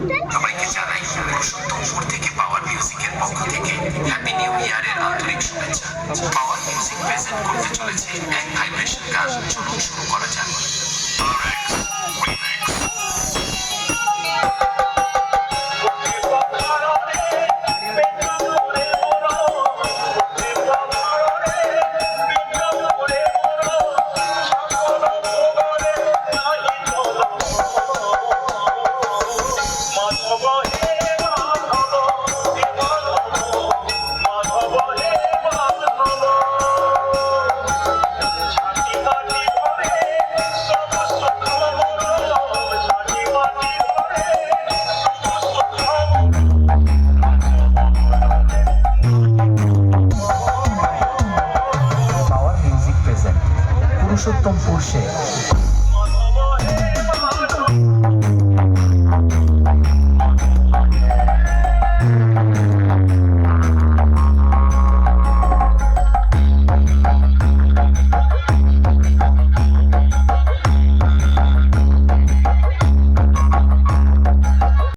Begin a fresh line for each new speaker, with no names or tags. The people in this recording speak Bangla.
সবাইকে জানাই পুরুষোত্তমপুর থেকে পাওয়ার মিউজিকের পক্ষ থেকে হ্যাপি নিউ ইয়ারের আন্তরিক শুভেচ্ছা। পাওয়ার মিউজিক প্রেজেন্ট করতে চলেছে এক ভাইব্রেশন গান। চলুন শুরু করা যাক। পুরুষোত্তমপুর সে